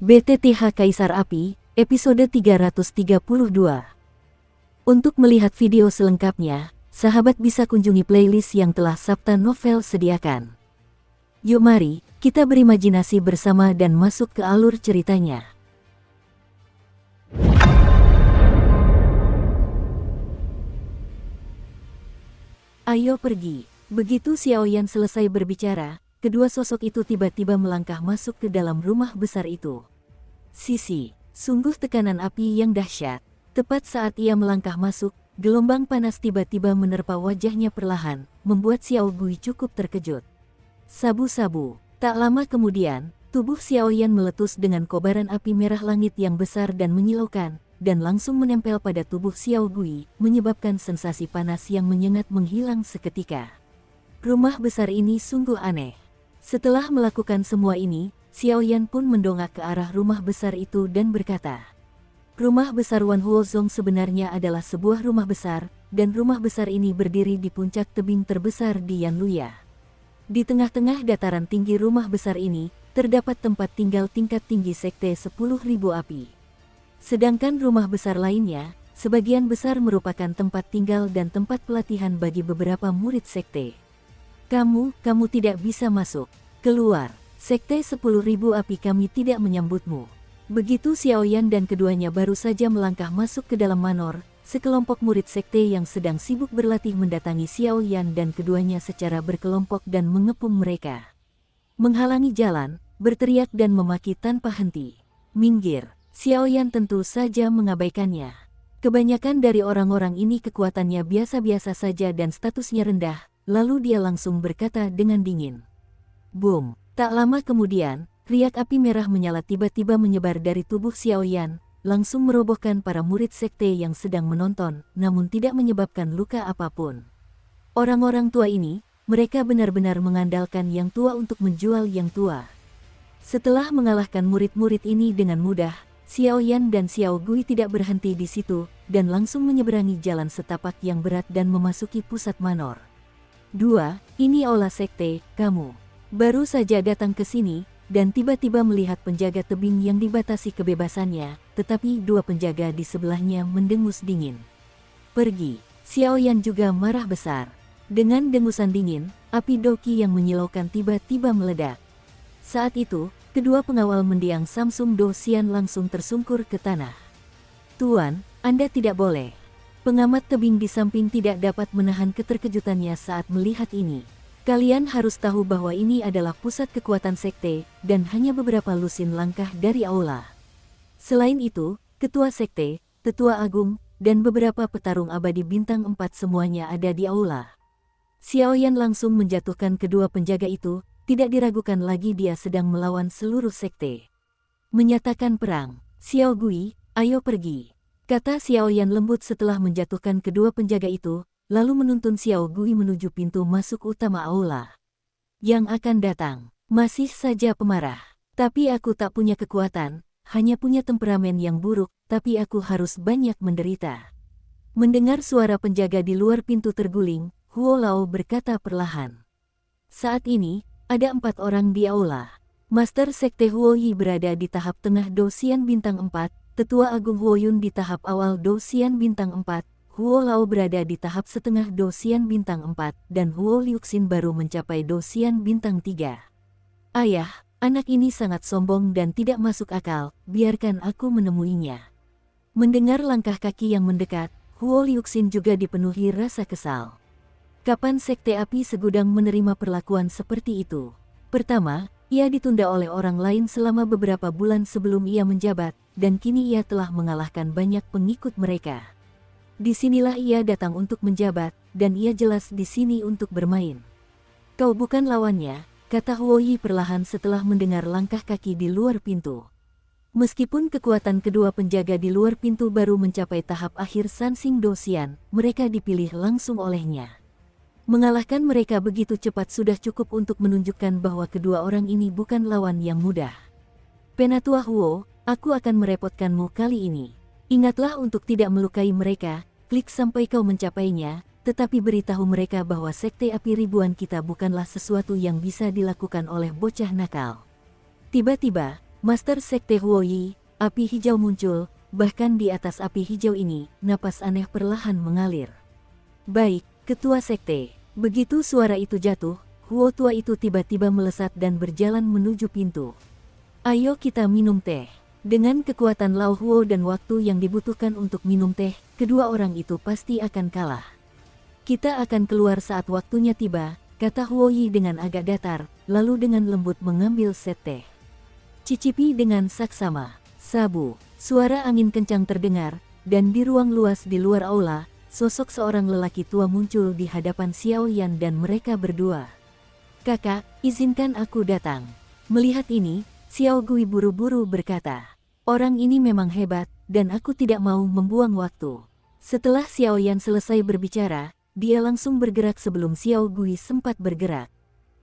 BTTH Kaisar Api, episode 332. Untuk melihat video selengkapnya, sahabat bisa kunjungi playlist yang telah Sabta Novel sediakan. Yuk mari, kita berimajinasi bersama dan masuk ke alur ceritanya. Ayo pergi. Begitu Xiaoyan selesai berbicara, kedua sosok itu tiba-tiba melangkah masuk ke dalam rumah besar itu. Sisi, sungguh tekanan api yang dahsyat. Tepat saat ia melangkah masuk, gelombang panas tiba-tiba menerpa wajahnya perlahan, membuat Xiao Gui cukup terkejut. Sabu-sabu, tak lama kemudian, tubuh Xiaoyan meletus dengan kobaran api merah langit yang besar dan menyilaukan, dan langsung menempel pada tubuh Xiao Gui, menyebabkan sensasi panas yang menyengat menghilang seketika. Rumah besar ini sungguh aneh. Setelah melakukan semua ini, Xiaoyan pun mendongak ke arah rumah besar itu dan berkata, "Rumah besar Wan Huozong sebenarnya adalah sebuah rumah besar, dan rumah besar ini berdiri di puncak tebing terbesar di Yanluya. Di tengah-tengah dataran tinggi rumah besar ini, terdapat tempat tinggal tingkat tinggi sekte 10.000 api. Sedangkan rumah besar lainnya, sebagian besar merupakan tempat tinggal dan tempat pelatihan bagi beberapa murid sekte. Kamu tidak bisa masuk. Keluar. Sekte 10.000 api kami tidak menyambutmu." Begitu Xiaoyan dan keduanya baru saja melangkah masuk ke dalam manor, sekelompok murid sekte yang sedang sibuk berlatih mendatangi Xiaoyan dan keduanya secara berkelompok dan mengepung mereka. Menghalangi jalan, berteriak dan memaki tanpa henti. "Minggir!" Xiaoyan tentu saja mengabaikannya. Kebanyakan dari orang-orang ini kekuatannya biasa-biasa saja dan statusnya rendah, lalu dia langsung berkata dengan dingin. Boom! Tak lama kemudian, riak api merah menyala tiba-tiba menyebar dari tubuh Xiaoyan, langsung merobohkan para murid sekte yang sedang menonton, namun tidak menyebabkan luka apapun. Orang-orang tua ini, mereka benar-benar mengandalkan yang tua untuk menjual yang tua. Setelah mengalahkan murid-murid ini dengan mudah, Xiaoyan dan Xiao Gui tidak berhenti di situ, dan langsung menyeberangi jalan setapak yang berat dan memasuki pusat manor. Ini aula sekte, kamu baru saja datang ke sini, dan tiba-tiba melihat penjaga tebing yang dibatasi kebebasannya, tetapi dua penjaga di sebelahnya mendengus dingin. "Pergi!" Xiaoyan juga marah besar. Dengan dengusan dingin, api doki yang menyilaukan tiba-tiba meledak. Saat itu, kedua pengawal mendiang Samsung Dosian langsung tersungkur ke tanah. "Tuan, Anda tidak boleh." Pengamat tebing di samping tidak dapat menahan keterkejutannya saat melihat ini. "Kalian harus tahu bahwa ini adalah pusat kekuatan sekte, dan hanya beberapa lusin langkah dari aula. Selain itu, ketua sekte, tetua agung, dan beberapa petarung abadi bintang 4 semuanya ada di aula." Xiaoyan langsung menjatuhkan kedua penjaga itu, tidak diragukan lagi dia sedang melawan seluruh sekte. Menyatakan perang. "Xiao Gui, ayo pergi," kata Xiaoyan lembut setelah menjatuhkan kedua penjaga itu, lalu menuntun Xiao Gui menuju pintu masuk utama aula. "Yang akan datang, masih saja pemarah. Tapi aku tak punya kekuatan, hanya punya temperamen yang buruk, tapi aku harus banyak menderita." Mendengar suara penjaga di luar pintu terguling, Huo Lao berkata perlahan. Saat ini, ada 4 orang di aula. Master Sekte Huo Yi berada di tahap tengah Dosian Bintang 4, Tetua Agung Huo Yun di tahap awal Dosian Bintang 4, Huo Lao berada di tahap setengah Dosian Bintang 4, dan Huo Liuxin baru mencapai Dosian Bintang 3. "Ayah, anak ini sangat sombong dan tidak masuk akal, biarkan aku menemuinya." Mendengar langkah kaki yang mendekat, Huo Liuxin juga dipenuhi rasa kesal. Kapan Sekte Api Segudang menerima perlakuan seperti itu? Pertama, ia ditunda oleh orang lain selama beberapa bulan sebelum ia menjabat, dan kini ia telah mengalahkan banyak pengikut mereka. Disinilah ia datang untuk menjabat, dan ia jelas di sini untuk bermain. "Kau bukan lawannya," kata Huo Yi perlahan setelah mendengar langkah kaki di luar pintu. Meskipun kekuatan kedua penjaga di luar pintu baru mencapai tahap akhir Sansing Dosian, mereka dipilih langsung olehnya. Mengalahkan mereka begitu cepat sudah cukup untuk menunjukkan bahwa kedua orang ini bukan lawan yang mudah. "Penatua Huo, aku akan merepotkanmu kali ini. Ingatlah untuk tidak melukai mereka, klik sampai kau mencapainya, tetapi beritahu mereka bahwa Sekte Api Ribuan kita bukanlah sesuatu yang bisa dilakukan oleh bocah nakal." Tiba-tiba, Master Sekte Huoyi, api hijau muncul, bahkan di atas api hijau ini, napas aneh perlahan mengalir. Baik, Ketua Sekte. Begitu suara itu jatuh, Huo tua itu tiba-tiba melesat dan berjalan menuju pintu. Ayo kita minum teh. Dengan kekuatan Lao Huo dan waktu yang dibutuhkan untuk minum teh, kedua orang itu pasti akan kalah. Kita akan keluar saat waktunya tiba, kata Huoyi dengan agak datar, lalu dengan lembut mengambil set teh. Cicipi dengan saksama. Sabu, suara angin kencang terdengar, dan di ruang luas di luar aula, sosok seorang lelaki tua muncul di hadapan Xiao Yan dan mereka berdua. Kakak, izinkan aku datang. Melihat ini, Xiao Gui buru-buru berkata, orang ini memang hebat, dan aku tidak mau membuang waktu. Setelah Xiao Yan selesai berbicara, dia langsung bergerak sebelum Xiao Gui sempat bergerak.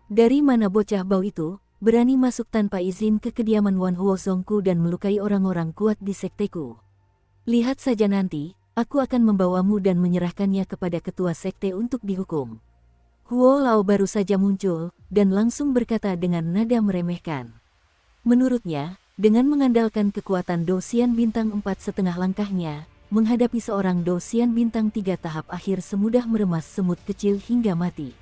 Dari mana bocah bau itu berani masuk tanpa izin ke kediaman Wan Huozongku dan melukai orang-orang kuat di sekteku? Lihat saja nanti, aku akan membawamu dan menyerahkannya kepada ketua sekte untuk dihukum. Huo Lao baru saja muncul, dan langsung berkata dengan nada meremehkan. Menurutnya, dengan mengandalkan kekuatan Dosian bintang 4,5 langkahnya, menghadapi seorang Dosian bintang 3 tahap akhir semudah meremas semut kecil hingga mati.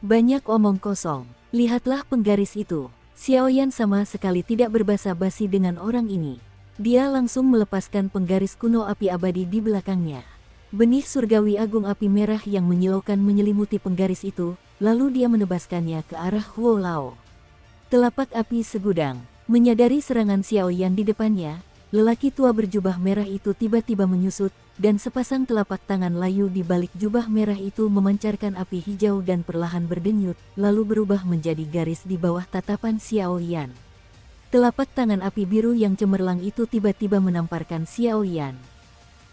Banyak omong kosong. Lihatlah penggaris itu. Xiao Yan sama sekali tidak berbasa-basi dengan orang ini. Dia langsung melepaskan penggaris kuno api abadi di belakangnya. Benih surgawi agung api merah yang menyilaukan menyelimuti penggaris itu, lalu dia menebaskannya ke arah Huo Lao. Telapak api segudang. Menyadari serangan Xiao Yan di depannya, lelaki tua berjubah merah itu tiba-tiba menyusut, dan sepasang telapak tangan layu di balik jubah merah itu memancarkan api hijau dan perlahan berdenyut, lalu berubah menjadi garis di bawah tatapan Xiao Yan. Telapak tangan api biru yang cemerlang itu tiba-tiba menamparkan Xiao Yan.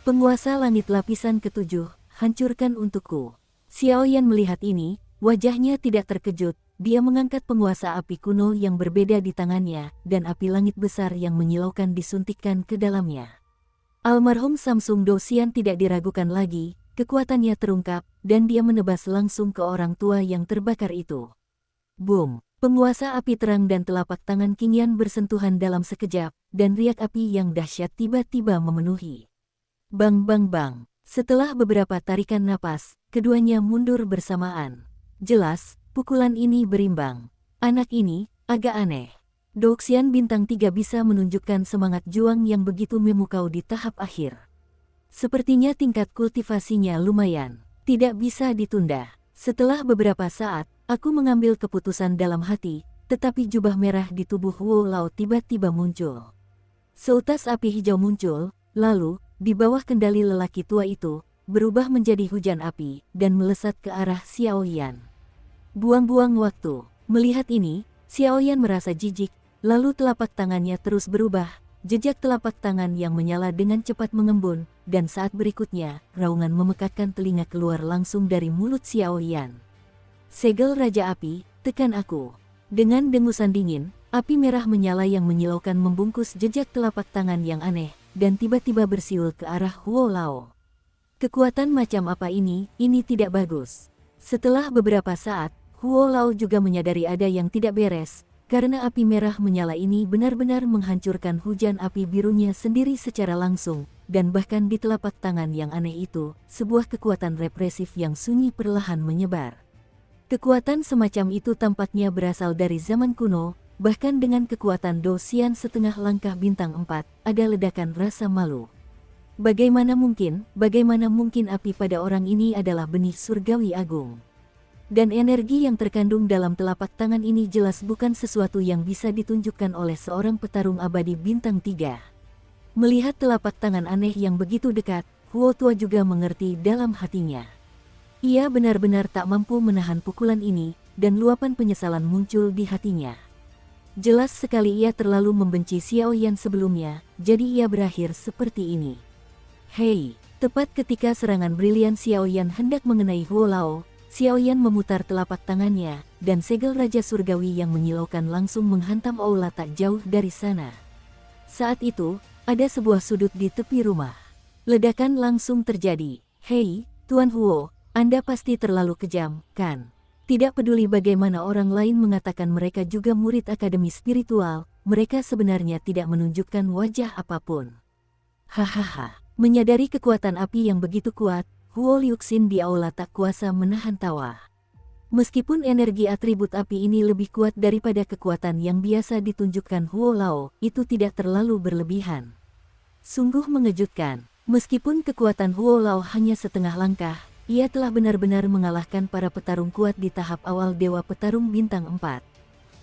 Penguasa langit lapisan ke-7, hancurkan untukku. Xiao Yan melihat ini, wajahnya tidak terkejut, dia mengangkat penguasa api kuno yang berbeda di tangannya, dan api langit besar yang menyilaukan disuntikkan ke dalamnya. Almarhum Samsung Dosian tidak diragukan lagi, kekuatannya terungkap, dan dia menebas langsung ke orang tua yang terbakar itu. Boom! Penguasa api terang dan telapak tangan King Yan bersentuhan dalam sekejap, dan riak api yang dahsyat tiba-tiba memenuhi. Bang bang bang! Setelah beberapa tarikan napas, keduanya mundur bersamaan. Jelas, pukulan ini berimbang. Anak ini, agak aneh. Doxian bintang 3 bisa menunjukkan semangat juang yang begitu memukau di tahap akhir. Sepertinya tingkat kultivasinya lumayan. Tidak bisa ditunda. Setelah beberapa saat, aku mengambil keputusan dalam hati, tetapi jubah merah di tubuh Huo Lao tiba-tiba muncul. Seutas api hijau muncul, lalu, di bawah kendali lelaki tua itu, berubah menjadi hujan api, dan melesat ke arah Xiao Yan. Buang-buang waktu. Melihat ini, Xiao Yan merasa jijik, lalu telapak tangannya terus berubah, jejak telapak tangan yang menyala dengan cepat mengembun, dan saat berikutnya, raungan memekakkan telinga keluar langsung dari mulut Xiao Yan. Segel Raja Api, tekan aku. Dengan dengusan dingin, api merah menyala yang menyilaukan membungkus jejak telapak tangan yang aneh, dan tiba-tiba bersiul ke arah Huo Lao. Kekuatan macam apa ini tidak bagus. Setelah beberapa saat, Huo Lao juga menyadari ada yang tidak beres, karena api merah menyala ini benar-benar menghancurkan hujan api birunya sendiri secara langsung, dan bahkan di telapak tangan yang aneh itu, sebuah kekuatan represif yang sunyi perlahan menyebar. Kekuatan semacam itu tampaknya berasal dari zaman kuno, bahkan dengan kekuatan Dosian setengah langkah bintang 4, ada ledakan rasa malu. Bagaimana mungkin api pada orang ini adalah benih surgawi agung. Dan energi yang terkandung dalam telapak tangan ini jelas bukan sesuatu yang bisa ditunjukkan oleh seorang petarung abadi bintang 3. Melihat telapak tangan aneh yang begitu dekat, Huo tua juga mengerti dalam hatinya. Ia benar-benar tak mampu menahan pukulan ini, dan luapan penyesalan muncul di hatinya. Jelas sekali ia terlalu membenci Xiao Yan sebelumnya, jadi ia berakhir seperti ini. Hei, tepat ketika serangan brilian Xiao Yan hendak mengenai Huo Lao, Xiao Yan memutar telapak tangannya, dan segel Raja Surgawi yang menyilaukan langsung menghantam aula tak jauh dari sana. Saat itu, ada sebuah sudut di tepi rumah. Ledakan langsung terjadi. Hei, Tuan Huo, Anda pasti terlalu kejam, kan? Tidak peduli bagaimana orang lain mengatakan mereka juga murid akademi spiritual, mereka sebenarnya tidak menunjukkan wajah apapun. Hahaha, menyadari kekuatan api yang begitu kuat, Huo Liuxin di aula tak kuasa menahan tawa. Meskipun energi atribut api ini lebih kuat daripada kekuatan yang biasa ditunjukkan Huo Lao, itu tidak terlalu berlebihan. Sungguh mengejutkan, meskipun kekuatan Huo Lao hanya setengah langkah, ia telah benar-benar mengalahkan para petarung kuat di tahap awal Dewa Petarung Bintang 4.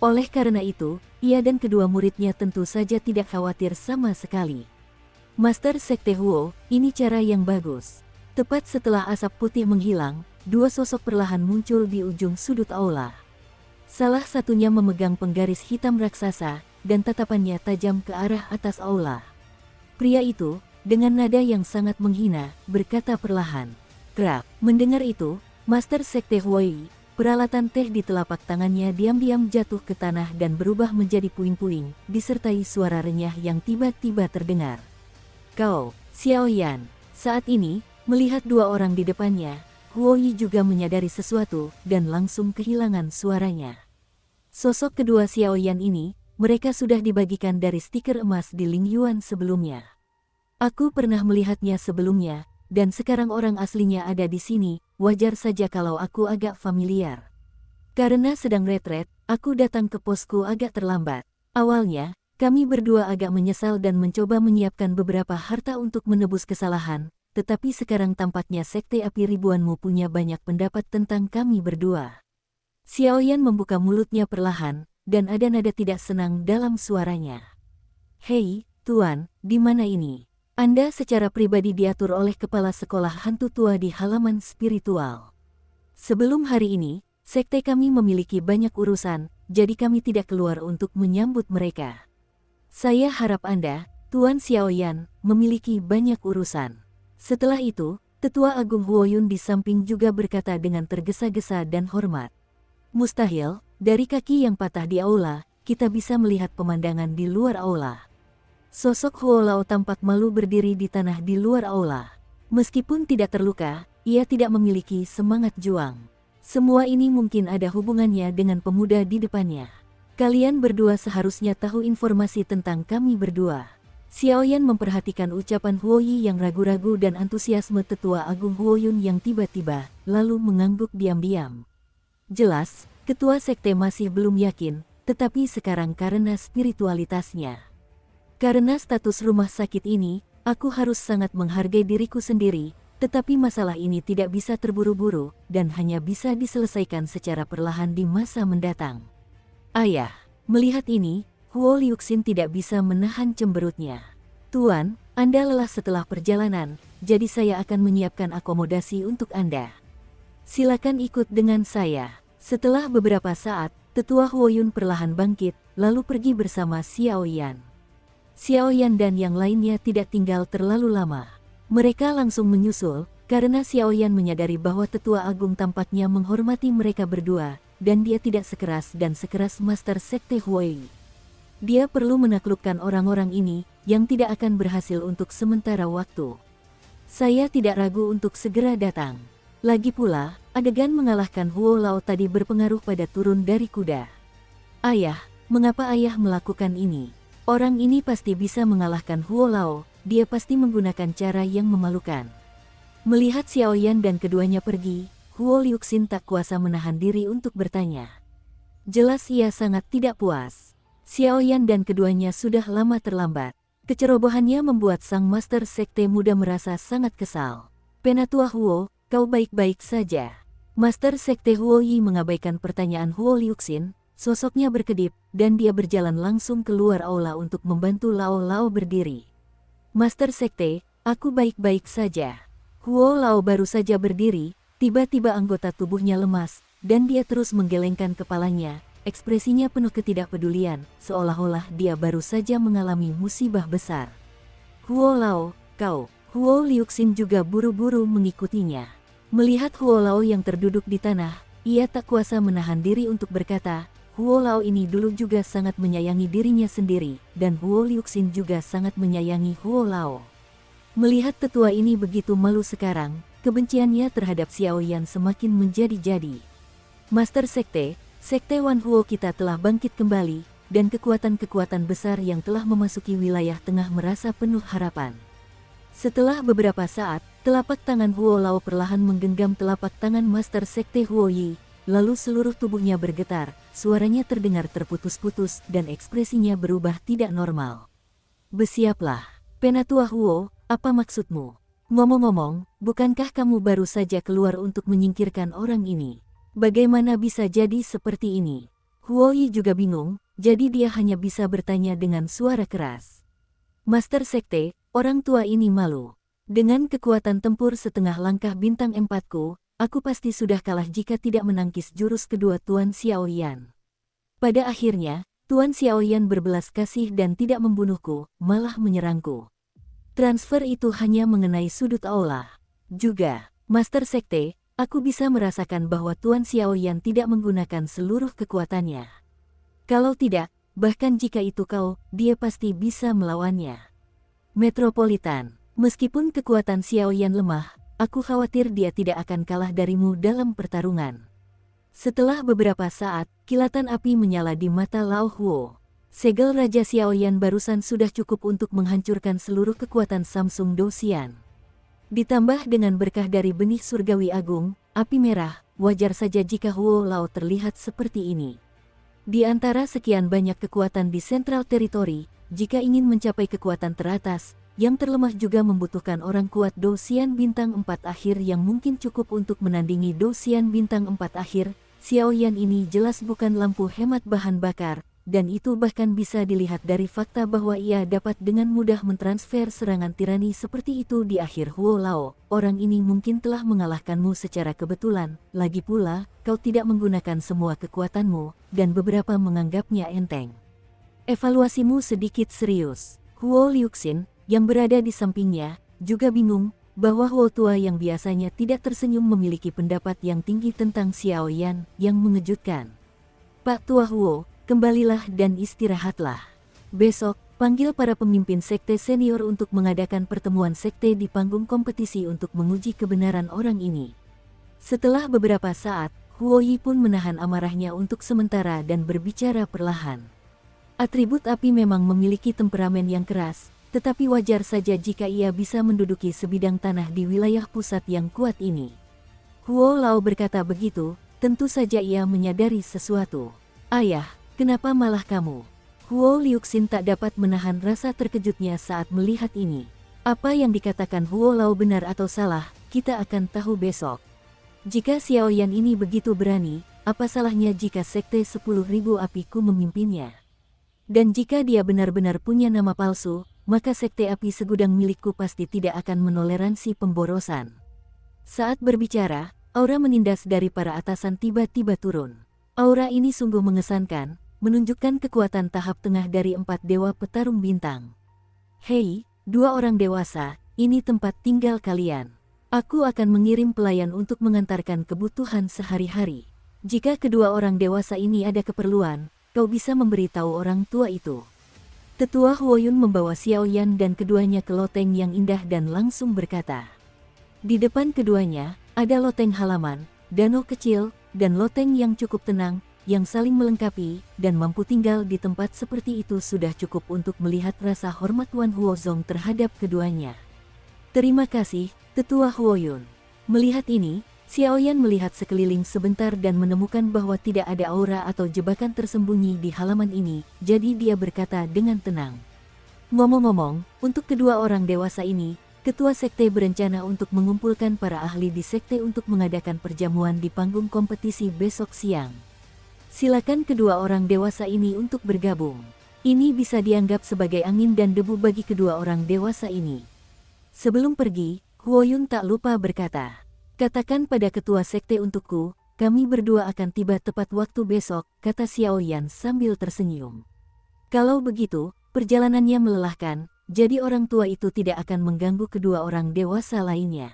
Oleh karena itu, ia dan kedua muridnya tentu saja tidak khawatir sama sekali. Master Sekte Huo, ini cara yang bagus. Tepat setelah asap putih menghilang, dua sosok perlahan muncul di ujung sudut aula. Salah satunya memegang penggaris hitam raksasa, dan tatapannya tajam ke arah atas aula. Pria itu, dengan nada yang sangat menghina, berkata perlahan. Krak, mendengar itu, Master Sekte Huoi, peralatan teh di telapak tangannya diam-diam jatuh ke tanah dan berubah menjadi puing-puing, disertai suara renyah yang tiba-tiba terdengar. Kau, Xiao Yan. Saat ini, melihat dua orang di depannya, Huoi juga menyadari sesuatu dan langsung kehilangan suaranya. Sosok kedua Xiao Yan ini, mereka sudah dibagikan dari stiker emas di Ling Yuan sebelumnya. Aku pernah melihatnya sebelumnya, dan sekarang orang aslinya ada di sini, wajar saja kalau aku agak familiar. Karena sedang retret, aku datang ke posku agak terlambat. Awalnya, kami berdua agak menyesal dan mencoba menyiapkan beberapa harta untuk menebus kesalahan, tetapi sekarang tampaknya Sekte Api Ribuanmu punya banyak pendapat tentang kami berdua. Xiao Yan membuka mulutnya perlahan, dan ada nada tidak senang dalam suaranya. Hei, Tuan, di mana ini? Anda secara pribadi diatur oleh kepala sekolah hantu tua di halaman spiritual. Sebelum hari ini, sekte kami memiliki banyak urusan, jadi kami tidak keluar untuk menyambut mereka. Saya harap Anda, Tuan Xiao Yan, memiliki banyak urusan. Setelah itu, Tetua Agung Huoyun di samping juga berkata dengan tergesa-gesa dan hormat. Mustahil, dari kaki yang patah di aula, kita bisa melihat pemandangan di luar aula. Sosok Huo Lao tampak malu berdiri di tanah di luar aula. Meskipun tidak terluka, ia tidak memiliki semangat juang. Semua ini mungkin ada hubungannya dengan pemuda di depannya. Kalian berdua seharusnya tahu informasi tentang kami berdua. Xiao Yan memperhatikan ucapan Huoyi yang ragu-ragu dan antusiasme Tetua Agung Huoyun yang tiba-tiba, lalu mengangguk diam-diam. Jelas, ketua sekte masih belum yakin, tetapi sekarang karena spiritualitasnya. Karena status rumah sakit ini, aku harus sangat menghargai diriku sendiri, tetapi masalah ini tidak bisa terburu-buru, dan hanya bisa diselesaikan secara perlahan di masa mendatang. Ayah, melihat ini, Huo Liuxin tidak bisa menahan cemberutnya. Tuan, Anda lelah setelah perjalanan, jadi saya akan menyiapkan akomodasi untuk Anda. Silakan ikut dengan saya. Setelah beberapa saat, Tetua Huoyun perlahan bangkit, lalu pergi bersama Xiao Yan. Xiao Yan dan yang lainnya tidak tinggal terlalu lama. Mereka langsung menyusul, karena Xiao Yan menyadari bahwa Tetua Agung tampaknya menghormati mereka berdua, dan dia tidak sekeras dan sekeras Master Sekte Huoi. Dia perlu menaklukkan orang-orang ini, yang tidak akan berhasil untuk sementara waktu. Saya tidak ragu untuk segera datang. Lagi pula, adegan mengalahkan Huo Lao tadi berpengaruh pada turun dari kuda. Ayah, mengapa ayah melakukan ini? Orang ini pasti bisa mengalahkan Huo Lao, dia pasti menggunakan cara yang memalukan. Melihat Xiao Yan dan keduanya pergi, Huo Liuxin tak kuasa menahan diri untuk bertanya. Jelas ia sangat tidak puas. Xiao Yan dan keduanya sudah lama terlambat. Kecerobohannya membuat sang Master Sekte muda merasa sangat kesal. Penatua Huo, kau baik-baik saja. Master Sekte Huoyi mengabaikan pertanyaan Huo Liuxin, sosoknya berkedip, dan dia berjalan langsung keluar aula untuk membantu Lao Lao berdiri. Master Sekte, aku baik-baik saja. Huo Lao baru saja berdiri, tiba-tiba anggota tubuhnya lemas, dan dia terus menggelengkan kepalanya, ekspresinya penuh ketidakpedulian, seolah-olah dia baru saja mengalami musibah besar. Huo Lao, kau. Huo Liuxin juga buru-buru mengikutinya. Melihat Huo Lao yang terduduk di tanah, ia tak kuasa menahan diri untuk berkata, Huo Lao ini dulu juga sangat menyayangi dirinya sendiri, dan Huo Liuxin juga sangat menyayangi Huo Lao. Melihat tetua ini begitu malu sekarang, kebenciannya terhadap Xiao Yan semakin menjadi-jadi. Master Sekte, Sekte Wan Huo kita telah bangkit kembali, dan kekuatan-kekuatan besar yang telah memasuki wilayah tengah merasa penuh harapan. Setelah beberapa saat, telapak tangan Huo Lao perlahan menggenggam telapak tangan Master Sekte Huo Yi, lalu seluruh tubuhnya bergetar, suaranya terdengar terputus-putus dan ekspresinya berubah tidak normal. Bersiaplah, Penatua Huo, apa maksudmu? Ngomong-ngomong, bukankah kamu baru saja keluar untuk menyingkirkan orang ini? Bagaimana bisa jadi seperti ini? Huo Yi juga bingung, jadi dia hanya bisa bertanya dengan suara keras. Master Sekte, orang tua ini malu. Dengan kekuatan tempur setengah langkah bintang 4-ku, aku pasti sudah kalah jika tidak menangkis jurus kedua Tuan Xiaoyan. Pada akhirnya, Tuan Xiaoyan berbelas kasih dan tidak membunuhku, malah menyerangku. Transfer itu hanya mengenai sudut aula. Juga, Master Sekte, aku bisa merasakan bahwa Tuan Xiaoyan tidak menggunakan seluruh kekuatannya. Kalau tidak, bahkan jika itu kau, dia pasti bisa melawannya. Metropolitan, meskipun kekuatan Xiaoyan lemah, aku khawatir dia tidak akan kalah darimu dalam pertarungan. Setelah beberapa saat, kilatan api menyala di mata Lao Huo. Segel Raja Xiaoyan barusan sudah cukup untuk menghancurkan seluruh kekuatan Samsung Dosian. Ditambah dengan berkah dari benih surgawi agung, api merah, wajar saja jika Huo Lao terlihat seperti ini. Di antara sekian banyak kekuatan di Central Territory, jika ingin mencapai kekuatan teratas, yang terlemah juga membutuhkan orang kuat Dosian Bintang 4 akhir yang mungkin cukup untuk menandingi Dosian Bintang 4 akhir. Xiaoyan ini jelas bukan lampu hemat bahan bakar, dan itu bahkan bisa dilihat dari fakta bahwa ia dapat dengan mudah mentransfer serangan tirani seperti itu di akhir Huo Lao. Orang ini mungkin telah mengalahkanmu secara kebetulan, lagi pula, kau tidak menggunakan semua kekuatanmu, dan beberapa menganggapnya enteng. Evaluasimu sedikit serius. Huo Liuxin, yang berada di sampingnya, juga bingung, bahwa Huo tua yang biasanya tidak tersenyum memiliki pendapat yang tinggi tentang Xiaoyan, yang mengejutkan. Pak Tua Huo, kembalilah dan istirahatlah. Besok, panggil para pemimpin sekte senior untuk mengadakan pertemuan sekte di panggung kompetisi untuk menguji kebenaran orang ini. Setelah beberapa saat, Huo Yi pun menahan amarahnya untuk sementara dan berbicara perlahan. Atribut api memang memiliki temperamen yang keras, tetapi wajar saja jika ia bisa menduduki sebidang tanah di wilayah pusat yang kuat ini. Huo Lao berkata begitu, tentu saja ia menyadari sesuatu. Ayah, kenapa malah kamu? Huo Liuxin tak dapat menahan rasa terkejutnya saat melihat ini. Apa yang dikatakan Huo Lao benar atau salah, kita akan tahu besok. Jika Xiaoyan ini begitu berani, apa salahnya jika sekte 10.000 apiku memimpinnya? Dan jika dia benar-benar punya nama palsu, maka sekte api segudang milikku pasti tidak akan menoleransi pemborosan. Saat berbicara, aura menindas dari para atasan tiba-tiba turun. Aura ini sungguh mengesankan, menunjukkan kekuatan tahap tengah dari 4 dewa petarung bintang. Hei, 2 orang dewasa, ini tempat tinggal kalian. Aku akan mengirim pelayan untuk mengantarkan kebutuhan sehari-hari. Jika kedua orang dewasa ini ada keperluan, kau bisa memberitahu orang tua itu. Tetua Huoyun membawa Xiaoyan dan keduanya ke loteng yang indah dan langsung berkata. Di depan keduanya, ada loteng halaman, danau kecil, dan loteng yang cukup tenang, yang saling melengkapi, dan mampu tinggal di tempat seperti itu sudah cukup untuk melihat rasa hormat Wan Huozong terhadap keduanya. Terima kasih, Tetua Huoyun. Melihat ini, Xiaoyan melihat sekeliling sebentar dan menemukan bahwa tidak ada aura atau jebakan tersembunyi di halaman ini, jadi dia berkata dengan tenang. Ngomong-ngomong, untuk kedua orang dewasa ini, Ketua Sekte berencana untuk mengumpulkan para ahli di Sekte untuk mengadakan perjamuan di panggung kompetisi besok siang. Silakan kedua orang dewasa ini untuk bergabung. Ini bisa dianggap sebagai angin dan debu bagi kedua orang dewasa ini. Sebelum pergi, Huoyun tak lupa berkata. Katakan pada ketua sekte untukku, kami berdua akan tiba tepat waktu besok, kata Xiaoyan sambil tersenyum. Kalau begitu, perjalanannya melelahkan, jadi orang tua itu tidak akan mengganggu kedua orang dewasa lainnya.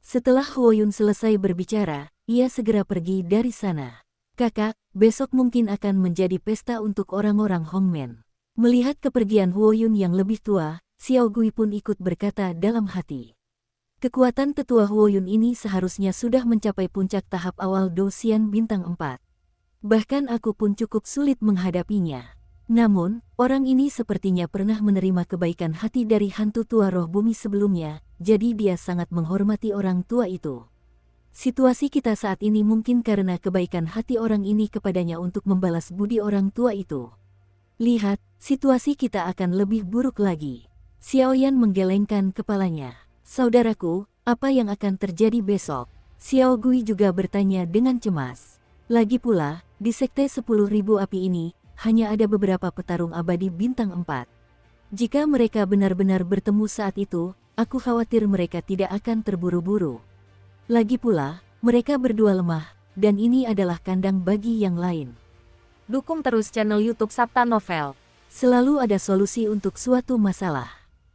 Setelah Huoyun selesai berbicara, ia segera pergi dari sana. Kakak, besok mungkin akan menjadi pesta untuk orang-orang Hongmen. Melihat kepergian Huoyun yang lebih tua, Xiao Gui pun ikut berkata dalam hati. Kekuatan tetua Huoyun ini seharusnya sudah mencapai puncak tahap awal Dosian Bintang 4. Bahkan aku pun cukup sulit menghadapinya. Namun, orang ini sepertinya pernah menerima kebaikan hati dari hantu tua roh bumi sebelumnya, jadi dia sangat menghormati orang tua itu. Situasi kita saat ini mungkin karena kebaikan hati orang ini kepadanya untuk membalas budi orang tua itu. Lihat, situasi kita akan lebih buruk lagi. Xiaoyan menggelengkan kepalanya. Saudaraku, apa yang akan terjadi besok? Xiao Gui juga bertanya dengan cemas. Lagi pula, di Sekte 10.000 Api ini, hanya ada beberapa petarung abadi bintang 4. Jika mereka benar-benar bertemu saat itu, aku khawatir mereka tidak akan terburu-buru. Lagi pula, mereka berdua lemah, dan ini adalah kandang bagi yang lain. Dukung terus channel YouTube Sabta Novel. Selalu ada solusi untuk suatu masalah.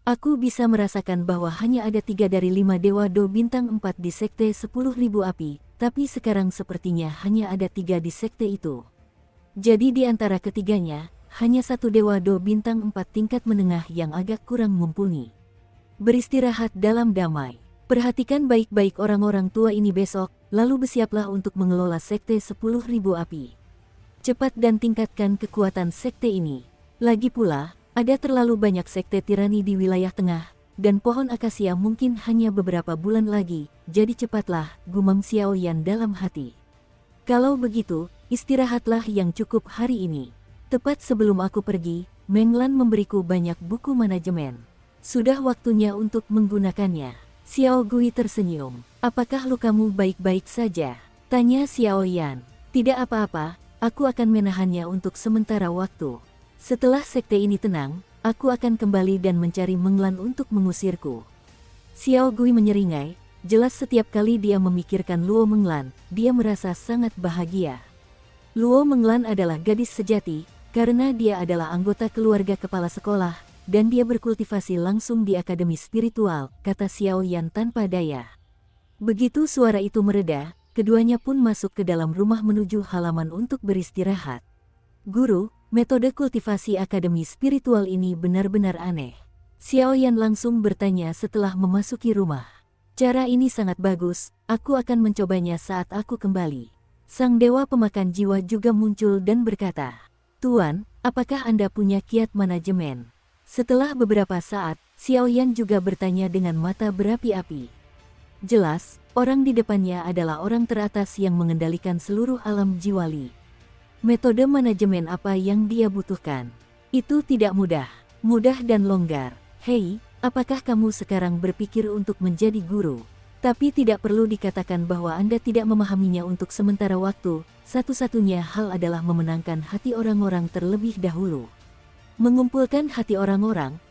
Aku bisa merasakan bahwa hanya ada 3 dari 5 Dewa Do bintang 4 di Sekte 10.000 Api, tapi sekarang sepertinya hanya ada 3 di sekte itu. Jadi di antara ketiganya, hanya satu Dewa Do bintang 4 tingkat menengah yang agak kurang mumpuni. Beristirahat dalam damai. Perhatikan baik-baik orang-orang tua ini besok, lalu bersiaplah untuk mengelola Sekte 10.000 Api. Cepat dan tingkatkan kekuatan sekte ini. Lagi pula, ada terlalu banyak sekte tirani di wilayah tengah, dan pohon akasia mungkin hanya beberapa bulan lagi, jadi cepatlah, gumam Xiaoyan dalam hati. Kalau begitu, istirahatlah yang cukup hari ini. Tepat sebelum aku pergi, Meng Lan memberiku banyak buku manajemen. Sudah waktunya untuk menggunakannya. Xiao Gui tersenyum. Apakah lukamu baik-baik saja? Tanya Xiaoyan. Tidak apa-apa, aku akan menahannya untuk sementara waktu. Setelah sekte ini tenang, aku akan kembali dan mencari Meng Lan untuk mengusirku. Xiao Gui menyeringai. Jelas setiap kali dia memikirkan Luo Meng Lan, dia merasa sangat bahagia. Luo Meng Lan adalah gadis sejati, karena dia adalah anggota keluarga kepala sekolah, dan dia berkultivasi langsung di akademi spiritual, kata Xiaoyan tanpa daya. Begitu suara itu mereda, keduanya pun masuk ke dalam rumah menuju halaman untuk beristirahat. Guru, metode kultivasi akademi spiritual ini benar-benar aneh. Xiaoyan langsung bertanya setelah memasuki rumah. Cara ini sangat bagus, aku akan mencobanya saat aku kembali. Sang dewa pemakan jiwa juga muncul dan berkata, Tuan, apakah Anda punya kiat manajemen? Setelah beberapa saat, Xiaoyan juga bertanya dengan mata berapi-api. Jelas, orang di depannya adalah orang teratas yang mengendalikan seluruh alam jiwali. Metode manajemen apa yang dia butuhkan? Itu tidak mudah, mudah dan longgar. Hei, apakah kamu sekarang berpikir untuk menjadi guru? Tapi tidak perlu dikatakan bahwa Anda tidak memahaminya untuk sementara waktu, satu-satunya hal adalah memenangkan hati orang-orang terlebih dahulu. Mengumpulkan hati orang-orang,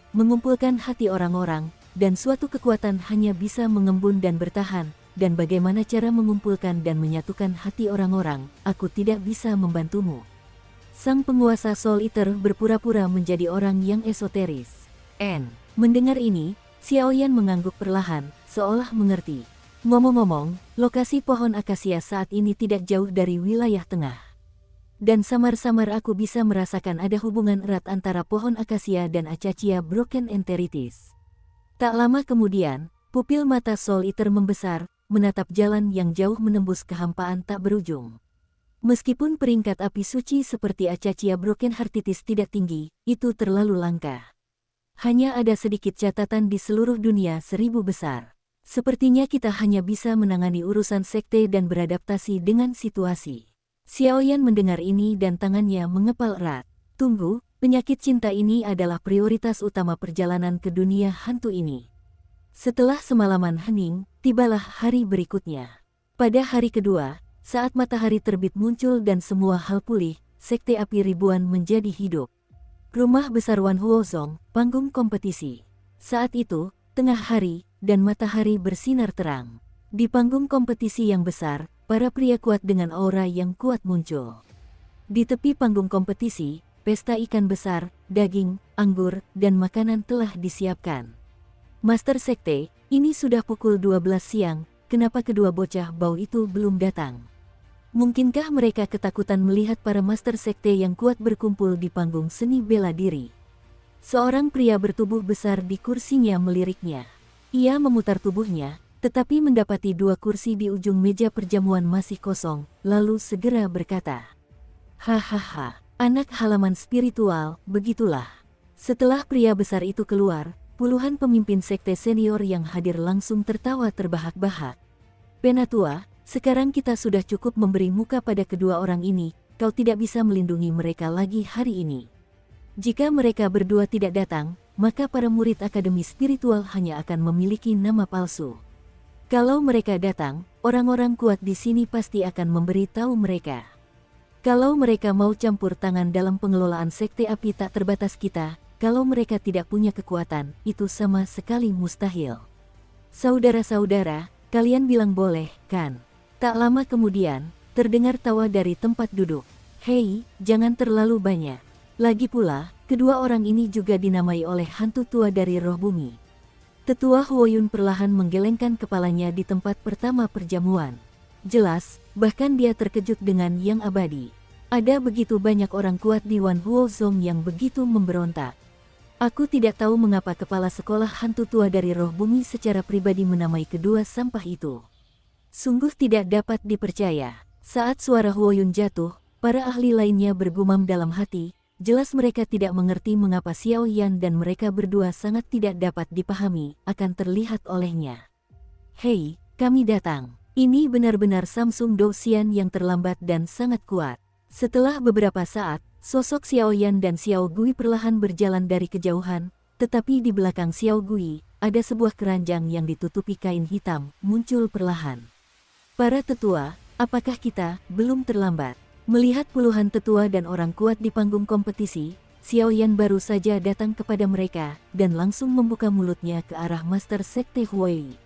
dan suatu kekuatan hanya bisa mengembun dan bertahan, dan bagaimana cara mengumpulkan dan menyatukan hati orang-orang, aku tidak bisa membantumu. Sang penguasa Soul Eater berpura-pura menjadi orang yang esoteris. Mendengar ini, Xiaoyan mengangguk perlahan, seolah mengerti. Ngomong-ngomong, lokasi pohon akasia saat ini tidak jauh dari wilayah tengah. Dan samar-samar aku bisa merasakan ada hubungan erat antara pohon akasia dan Acacia Broken Enteritis. Tak lama kemudian, pupil mata Soul Eater membesar, menatap jalan yang jauh menembus kehampaan tak berujung. Meskipun peringkat api suci seperti Acacia Broken Heartitis tidak tinggi, itu terlalu langka. Hanya ada sedikit catatan di seluruh dunia 1000 besar. Sepertinya kita hanya bisa menangani urusan sekte dan beradaptasi dengan situasi. Xiaoyan mendengar ini dan tangannya mengepal erat. Tunggu, penyakit cinta ini adalah prioritas utama perjalanan ke dunia hantu ini. Setelah semalaman hening, tibalah hari berikutnya. Pada hari kedua, saat matahari terbit muncul dan semua hal pulih, sekte api ribuan menjadi hidup. Rumah besar Wan Huozong, panggung kompetisi. Saat itu, tengah hari, dan matahari bersinar terang. Di panggung kompetisi yang besar, para pria kuat dengan aura yang kuat muncul. Di tepi panggung kompetisi, pesta ikan besar, daging, anggur, dan makanan telah disiapkan. Master Sekte, ini sudah pukul 12 siang, kenapa kedua bocah bau itu belum datang? Mungkinkah mereka ketakutan melihat para Master Sekte yang kuat berkumpul di panggung seni bela diri? Seorang pria bertubuh besar di kursinya meliriknya. Ia memutar tubuhnya, tetapi mendapati 2 kursi di ujung meja perjamuan masih kosong, lalu segera berkata, Hahaha, Anak halaman spiritual, begitulah. Setelah pria besar itu keluar, puluhan pemimpin sekte senior yang hadir langsung tertawa terbahak-bahak. Penatua, sekarang kita sudah cukup memberi muka pada kedua orang ini, kau tidak bisa melindungi mereka lagi hari ini. Jika mereka berdua tidak datang, maka para murid akademi spiritual hanya akan memiliki nama palsu. Kalau mereka datang, orang-orang kuat di sini pasti akan memberitahu mereka. Kalau mereka mau campur tangan dalam pengelolaan sekte api tak terbatas kita, kalau mereka tidak punya kekuatan, itu sama sekali mustahil. Saudara-saudara, kalian bilang boleh, kan? Tak lama kemudian, terdengar tawa dari tempat duduk. Hei, jangan terlalu banyak. Lagi pula, kedua orang ini juga dinamai oleh hantu tua dari roh bumi. Tetua Huoyun perlahan menggelengkan kepalanya di tempat pertama perjamuan. Jelas, bahkan dia terkejut dengan yang abadi. Ada begitu banyak orang kuat di Wan Huo Zong yang begitu memberontak. Aku tidak tahu mengapa kepala sekolah hantu tua dari roh bumi secara pribadi menamai kedua sampah itu. Sungguh tidak dapat dipercaya. Saat suara Huoyun jatuh, para ahli lainnya bergumam dalam hati, jelas mereka tidak mengerti mengapa Xiao Yan dan mereka berdua sangat tidak dapat dipahami, akan terlihat olehnya. Hei, kami datang. Ini benar-benar Samsung Douxian yang terlambat dan sangat kuat. Setelah beberapa saat, sosok Xiao Yan dan Xiao Gui perlahan berjalan dari kejauhan, tetapi di belakang Xiao Gui, ada sebuah keranjang yang ditutupi kain hitam, muncul perlahan. Para tetua, apakah kita belum terlambat? Melihat puluhan tetua dan orang kuat di panggung kompetisi, Xiao Yan baru saja datang kepada mereka, dan langsung membuka mulutnya ke arah Master Sekte Huai.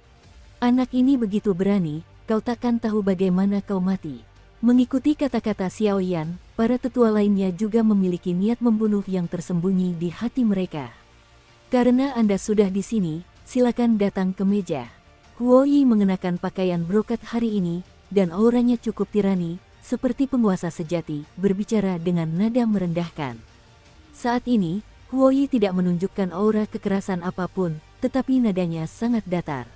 Anak ini begitu berani, kau takkan tahu bagaimana kau mati. Mengikuti kata-kata Xiao Yan, para tetua lainnya juga memiliki niat membunuh yang tersembunyi di hati mereka. Karena Anda sudah di sini, silakan datang ke meja. Huoyi mengenakan pakaian brokat hari ini, dan auranya cukup tirani, seperti penguasa sejati, berbicara dengan nada merendahkan. Saat ini, Huoyi tidak menunjukkan aura kekerasan apapun, tetapi nadanya sangat datar.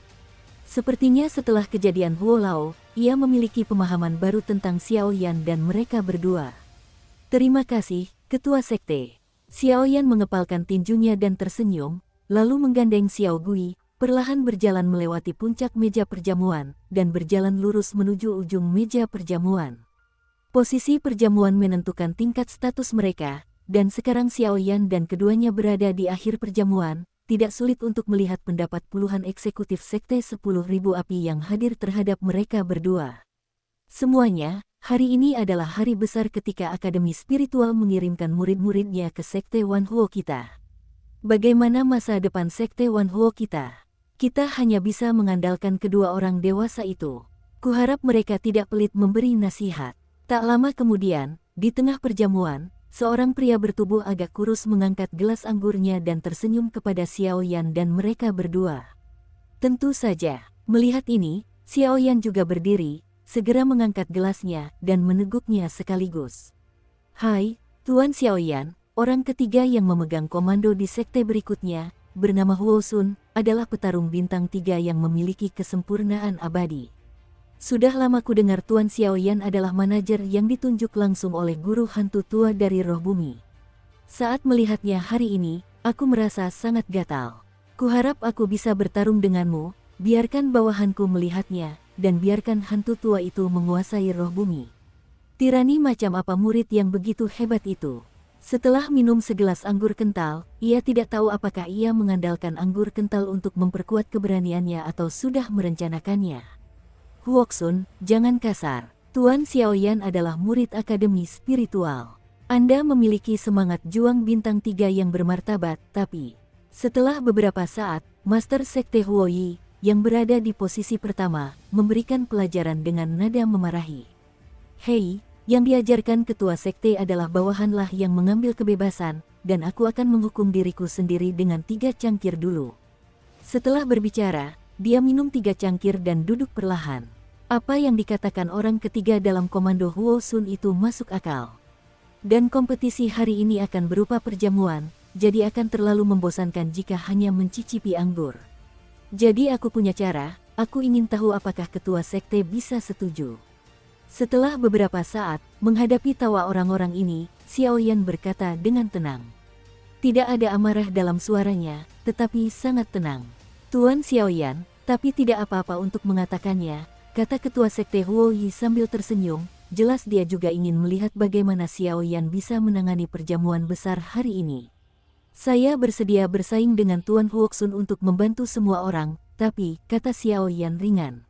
Sepertinya setelah kejadian Huo Lao, ia memiliki pemahaman baru tentang Xiao Yan dan mereka berdua. Terima kasih, Ketua Sekte. Xiao Yan mengepalkan tinjunya dan tersenyum, lalu menggandeng Xiao Gui, perlahan berjalan melewati puncak meja perjamuan, dan berjalan lurus menuju ujung meja perjamuan. Posisi perjamuan menentukan tingkat status mereka, dan sekarang Xiao Yan dan keduanya berada di akhir perjamuan. Tidak sulit untuk melihat pendapat puluhan eksekutif sekte 10.000 api yang hadir terhadap mereka berdua. Semuanya, hari ini adalah hari besar ketika Akademi Spiritual mengirimkan murid-muridnya ke sekte Wan Huo kita. Bagaimana masa depan sekte Wan Huo kita? Kita hanya bisa mengandalkan kedua orang dewasa itu. Kuharap mereka tidak pelit memberi nasihat. Tak lama kemudian, di tengah perjamuan, seorang pria bertubuh agak kurus mengangkat gelas anggurnya dan tersenyum kepada Xiao Yan dan mereka berdua. Tentu saja, melihat ini, Xiao Yan juga berdiri, segera mengangkat gelasnya dan meneguknya sekaligus. Hai, Tuan Xiao Yan, orang ketiga yang memegang komando di sekte berikutnya, bernama Huo Sun, adalah petarung bintang 3 yang memiliki kesempurnaan abadi. Sudah lama ku dengar Tuan Xiao Yan adalah manajer yang ditunjuk langsung oleh guru hantu tua dari roh bumi. Saat melihatnya hari ini, aku merasa sangat gatal. Kuharap aku bisa bertarung denganmu, biarkan bawahanku melihatnya, dan biarkan hantu tua itu menguasai roh bumi. Tirani macam apa murid yang begitu hebat itu? Setelah minum segelas anggur kental, ia tidak tahu apakah ia mengandalkan anggur kental untuk memperkuat keberaniannya atau sudah merencanakannya. Huoksun, jangan kasar. Tuan Xiao Yan adalah murid akademi spiritual. Anda memiliki semangat juang bintang 3 yang bermartabat, tapi setelah beberapa saat, Master Sekte Huoyi, yang berada di posisi pertama, memberikan pelajaran dengan nada memarahi. Hei, yang diajarkan ketua sekte adalah bawahanlah yang mengambil kebebasan, dan aku akan menghukum diriku sendiri dengan 3 cangkir dulu. Setelah berbicara, dia minum 3 cangkir dan duduk perlahan. Apa yang dikatakan orang ketiga dalam komando Huo Sun itu masuk akal. Dan kompetisi hari ini akan berupa perjamuan, jadi akan terlalu membosankan jika hanya mencicipi anggur. Jadi aku punya cara, aku ingin tahu apakah ketua sekte bisa setuju. Setelah beberapa saat, menghadapi tawa orang-orang ini, Xiao Yan berkata dengan tenang. Tidak ada amarah dalam suaranya, tetapi sangat tenang. Tuan Xiao Yan, tapi tidak apa-apa untuk mengatakannya, kata ketua sekte Huo Yi sambil tersenyum, jelas dia juga ingin melihat bagaimana Xiao Yan bisa menangani perjamuan besar hari ini. Saya bersedia bersaing dengan Tuan Huoxun untuk membantu semua orang, tapi, kata Xiao Yan ringan.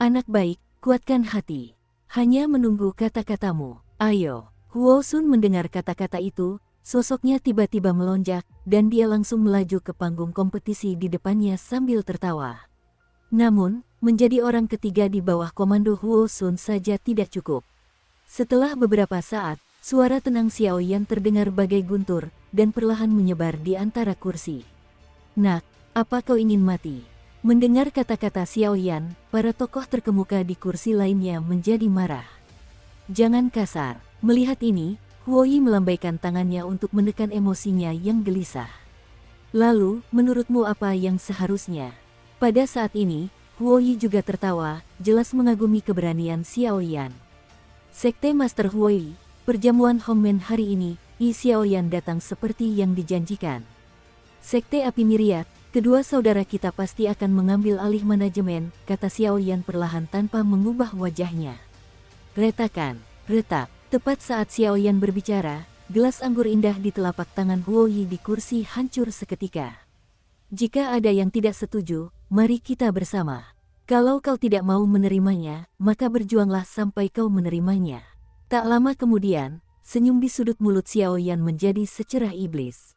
Anak baik, kuatkan hati. Hanya menunggu kata-katamu. Ayo. Huoxun mendengar kata-kata itu, sosoknya tiba-tiba melonjak, dan dia langsung melaju ke panggung kompetisi di depannya sambil tertawa. Namun, menjadi orang ketiga di bawah komando Huoxun saja tidak cukup. Setelah beberapa saat, suara tenang Xiao Yan terdengar bagai guntur, dan perlahan menyebar di antara kursi. Nak, apa kau ingin mati? Mendengar kata-kata Xiao Yan, para tokoh terkemuka di kursi lainnya menjadi marah. Jangan kasar. Melihat ini, Huo Yi melambaikan tangannya untuk menekan emosinya yang gelisah. Lalu, menurutmu apa yang seharusnya? Pada saat ini, Huo Yi juga tertawa, jelas mengagumi keberanian Xiao Yan. Sekte Master Huo Yi, perjamuan Hongmen hari ini, Xiao Yan datang seperti yang dijanjikan. Sekte Api Miriat, kedua saudara kita pasti akan mengambil alih manajemen, kata Xiao Yan perlahan tanpa mengubah wajahnya. Retakan, retak, tepat saat Xiao Yan berbicara, gelas anggur indah di telapak tangan Huo Yi di kursi hancur seketika. Jika ada yang tidak setuju, mari kita bersama. Kalau kau tidak mau menerimanya, maka berjuanglah sampai kau menerimanya. Tak lama kemudian, senyum di sudut mulut Xiao Yan menjadi secerah iblis.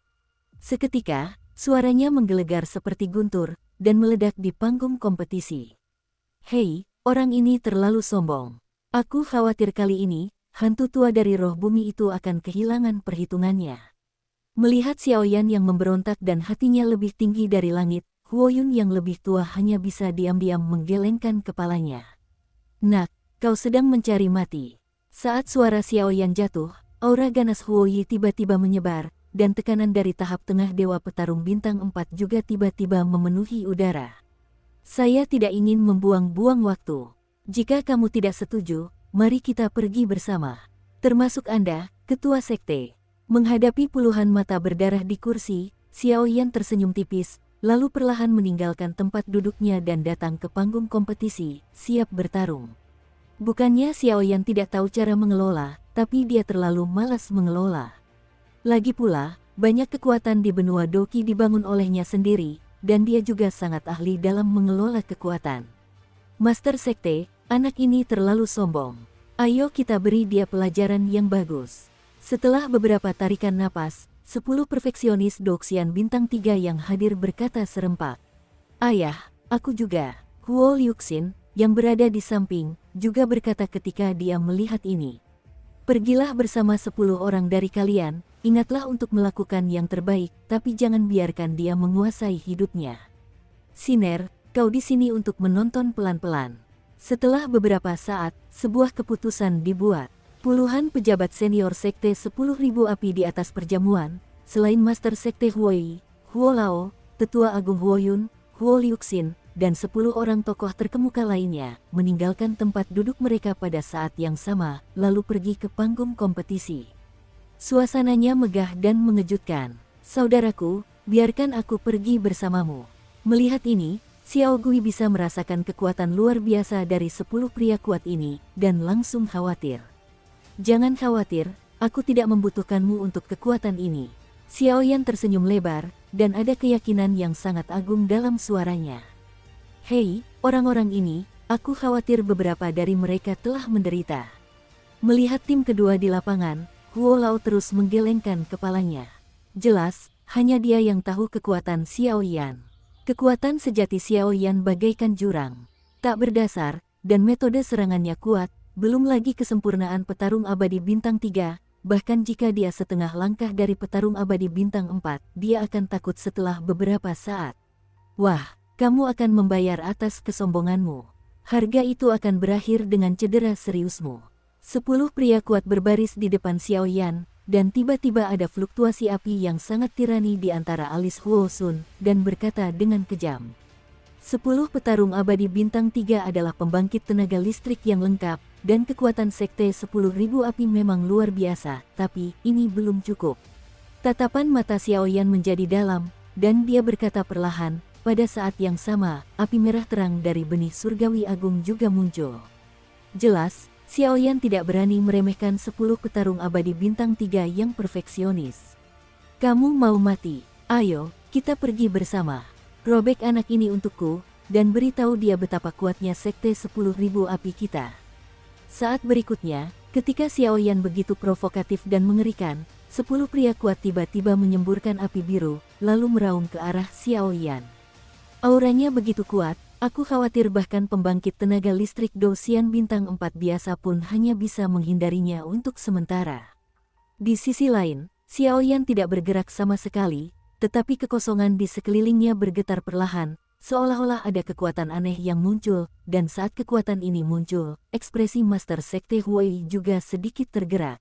Seketika, suaranya menggelegar seperti guntur, dan meledak di panggung kompetisi. Hei, orang ini terlalu sombong. Aku khawatir kali ini, hantu tua dari roh bumi itu akan kehilangan perhitungannya. Melihat Xiao Yan yang memberontak dan hatinya lebih tinggi dari langit, Huo Yun yang lebih tua hanya bisa diam-diam menggelengkan kepalanya. Nak, kau sedang mencari mati. Saat suara Xiao Yan jatuh, aura ganas Huo Yi tiba-tiba menyebar, dan tekanan dari tahap tengah Dewa Petarung Bintang 4 juga tiba-tiba memenuhi udara. Saya tidak ingin membuang-buang waktu. Jika kamu tidak setuju, mari kita pergi bersama. Termasuk Anda, Ketua Sekte. Menghadapi puluhan mata berdarah di kursi, Xiao Yan tersenyum tipis, lalu perlahan meninggalkan tempat duduknya dan datang ke panggung kompetisi, siap bertarung. Bukannya Xiao Yan tidak tahu cara mengelola, tapi dia terlalu malas mengelola. Lagi pula, banyak kekuatan di benua Doqi dibangun olehnya sendiri, dan dia juga sangat ahli dalam mengelola kekuatan. Master Sekte, anak ini terlalu sombong. Ayo kita beri dia pelajaran yang bagus. Setelah beberapa tarikan napas, 10 perfeksionis Doxian Bintang 3 yang hadir berkata serempak. Ayah, aku juga. Huo Liuxin, yang berada di samping, juga berkata ketika dia melihat ini. Pergilah bersama 10 orang dari kalian, ingatlah untuk melakukan yang terbaik, tapi jangan biarkan dia menguasai hidupnya. Siner, kau di sini untuk menonton pelan-pelan. Setelah beberapa saat, sebuah keputusan dibuat. Puluhan pejabat senior Sekte 10.000 api di atas perjamuan, selain Master Sekte Huo Yi, Huo Lao, Tetua Agung Huo Yun, Huo Liuxin, dan 10 orang tokoh terkemuka lainnya, meninggalkan tempat duduk mereka pada saat yang sama, lalu pergi ke panggung kompetisi. Suasananya megah dan mengejutkan. Saudaraku, biarkan aku pergi bersamamu. Melihat ini, Xiao Gui bisa merasakan kekuatan luar biasa dari 10 pria kuat ini, dan langsung khawatir. Jangan khawatir, aku tidak membutuhkanmu untuk kekuatan ini. Xiao Yan tersenyum lebar, dan ada keyakinan yang sangat agung dalam suaranya. Hei, orang-orang ini, aku khawatir beberapa dari mereka telah menderita. Melihat tim kedua di lapangan, Huo Lao terus menggelengkan kepalanya. Jelas, hanya dia yang tahu kekuatan Xiao Yan. Kekuatan sejati Xiao Yan bagaikan jurang. Tak berdasar, dan metode serangannya kuat, belum lagi kesempurnaan petarung abadi bintang 3, bahkan jika dia setengah langkah dari petarung abadi bintang 4, dia akan takut setelah beberapa saat. Wah, kamu akan membayar atas kesombonganmu. Harga itu akan berakhir dengan cedera seriusmu. 10 pria kuat berbaris di depan Xiao Yan, dan tiba-tiba ada fluktuasi api yang sangat tirani di antara alis Huo Sun, dan berkata dengan kejam. 10 petarung abadi bintang 3 adalah pembangkit tenaga listrik yang lengkap, dan kekuatan Sekte 10.000 Api memang luar biasa, tapi ini belum cukup. Tatapan mata Xiaoyan menjadi dalam, dan dia berkata perlahan, pada saat yang sama, api merah terang dari benih surgawi agung juga muncul. Jelas, Xiaoyan tidak berani meremehkan 10 petarung abadi bintang 3 yang perfeksionis. Kamu mau mati? Ayo, kita pergi bersama. Robek anak ini untukku, dan beritahu dia betapa kuatnya Sekte 10.000 Api kita. Saat berikutnya, ketika Xiaoyan begitu provokatif dan mengerikan, 10 pria kuat tiba-tiba menyemburkan api biru, lalu meraung ke arah Xiaoyan. Auranya begitu kuat, aku khawatir bahkan pembangkit tenaga listrik Dosian bintang 4 biasa pun hanya bisa menghindarinya untuk sementara. Di sisi lain, Xiaoyan tidak bergerak sama sekali, tetapi kekosongan di sekelilingnya bergetar perlahan, seolah-olah ada kekuatan aneh yang muncul, dan saat kekuatan ini muncul, ekspresi Master Sekte Huai juga sedikit tergerak.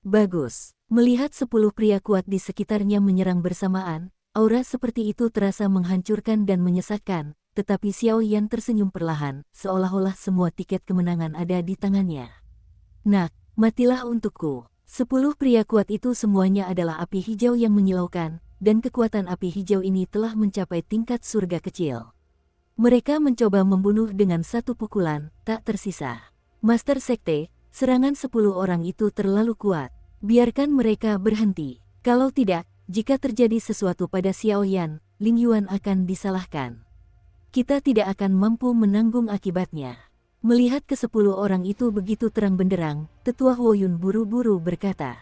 Bagus, melihat 10 pria kuat di sekitarnya menyerang bersamaan, aura seperti itu terasa menghancurkan dan menyesakkan, tetapi Xiaoyan tersenyum perlahan, seolah-olah semua tiket kemenangan ada di tangannya. Nak, matilah untukku. 10 pria kuat itu semuanya adalah api hijau yang menyilaukan, dan kekuatan api hijau ini telah mencapai tingkat surga kecil. Mereka mencoba membunuh dengan satu pukulan, tak tersisa. Master Sekte, serangan 10 orang itu terlalu kuat. Biarkan mereka berhenti. Kalau tidak, jika terjadi sesuatu pada Xiaoyan, Ling Yuan akan disalahkan. Kita tidak akan mampu menanggung akibatnya. Melihat ke-10 orang itu begitu terang benderang, Tetua Huoyun buru-buru berkata.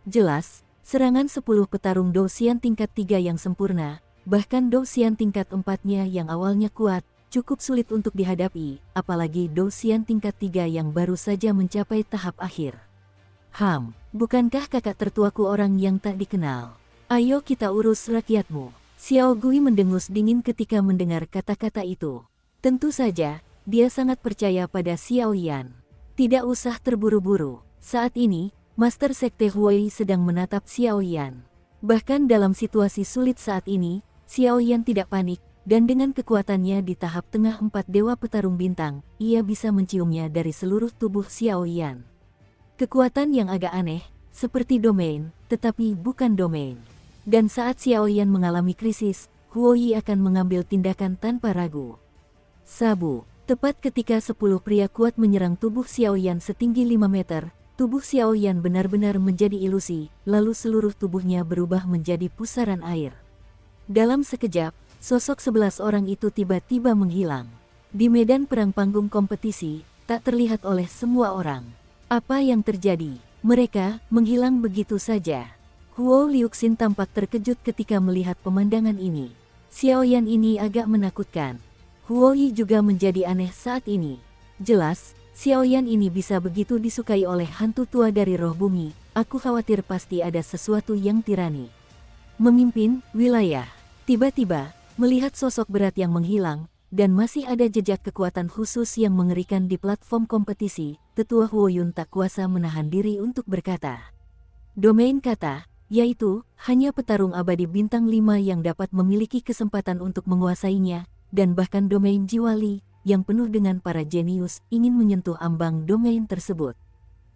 Jelas, serangan 10 petarung Dosian tingkat 3 yang sempurna, bahkan Dosian tingkat 4-nya yang awalnya kuat, cukup sulit untuk dihadapi, apalagi Dosian tingkat 3 yang baru saja mencapai tahap akhir. Bukankah kakak tertuaku orang yang tak dikenal? Ayo kita urus rakyatmu. Xiao Gui mendengus dingin ketika mendengar kata-kata itu. Tentu saja, dia sangat percaya pada Xiaoyan. Tidak usah terburu-buru, saat ini, Master Sekte Huai sedang menatap Xiaoyan. Bahkan dalam situasi sulit saat ini, Xiaoyan tidak panik, dan dengan kekuatannya di tahap tengah 4 Dewa Petarung Bintang, ia bisa menciumnya dari seluruh tubuh Xiaoyan. Kekuatan yang agak aneh, seperti domain, tetapi bukan domain. Dan saat Xiaoyan mengalami krisis, Huoyi akan mengambil tindakan tanpa ragu. Sabu, tepat ketika 10 pria kuat menyerang tubuh Xiaoyan setinggi 5 meter, tubuh Xiaoyan benar-benar menjadi ilusi, lalu seluruh tubuhnya berubah menjadi pusaran air. Dalam sekejap, sosok 11 orang itu tiba-tiba menghilang. Di medan perang panggung kompetisi, tak terlihat oleh semua orang. Apa yang terjadi? Mereka menghilang begitu saja. Huo Liuxin tampak terkejut ketika melihat pemandangan ini. Xiaoyan ini agak menakutkan. Huo Yi juga menjadi aneh saat ini. Jelas, Xiaoyan ini bisa begitu disukai oleh hantu tua dari roh bumi, aku khawatir pasti ada sesuatu yang tirani. Memimpin wilayah. Tiba-tiba, melihat sosok berat yang menghilang, dan masih ada jejak kekuatan khusus yang mengerikan di platform kompetisi, Tetua Huoyun tak kuasa menahan diri untuk berkata. Domain kata, yaitu, hanya petarung abadi bintang 5 yang dapat memiliki kesempatan untuk menguasainya, dan bahkan domain jiwali, yang penuh dengan para jenius, ingin menyentuh ambang domain tersebut.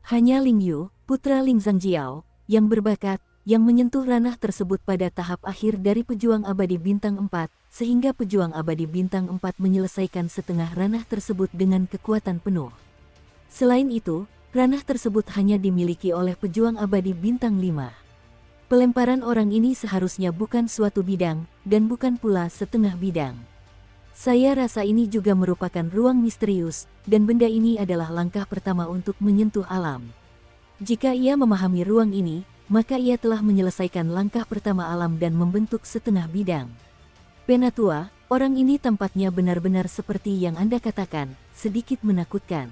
Hanya Ling Yu, putra Ling Zhangjiao, yang berbakat, yang menyentuh ranah tersebut pada tahap akhir dari pejuang abadi bintang 4, sehingga pejuang abadi bintang 4 menyelesaikan setengah ranah tersebut dengan kekuatan penuh. Selain itu, ranah tersebut hanya dimiliki oleh pejuang abadi bintang 5. Pelemparan orang ini seharusnya bukan suatu bidang, dan bukan pula setengah bidang. Saya rasa ini juga merupakan ruang misterius, dan benda ini adalah langkah pertama untuk menyentuh alam. Jika ia memahami ruang ini, maka ia telah menyelesaikan langkah pertama alam dan membentuk setengah bidang. Penatua, orang ini tampaknya benar-benar seperti yang Anda katakan, sedikit menakutkan.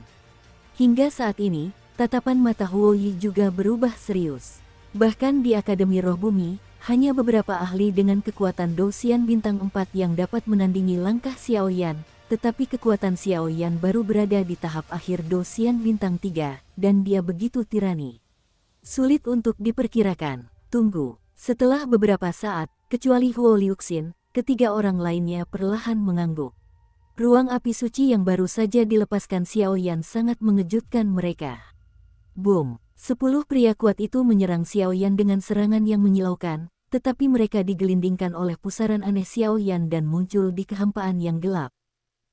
Hingga saat ini, tatapan mata Huoyi juga berubah serius. Bahkan di Akademi Roh Bumi, hanya beberapa ahli dengan kekuatan Dosian bintang 4 yang dapat menandingi langkah Xiaoyan, tetapi kekuatan Xiaoyan baru berada di tahap akhir Dosian bintang 3, dan dia begitu tirani. Sulit untuk diperkirakan. Tunggu. Setelah beberapa saat, kecuali Huo Liuxin, ketiga orang lainnya perlahan mengangguk. Ruang api suci yang baru saja dilepaskan Xiao Yan sangat mengejutkan mereka. Boom! 10 pria kuat itu menyerang Xiao Yan dengan serangan yang menyilaukan, tetapi mereka digelindingkan oleh pusaran aneh Xiao Yan dan muncul di kehampaan yang gelap.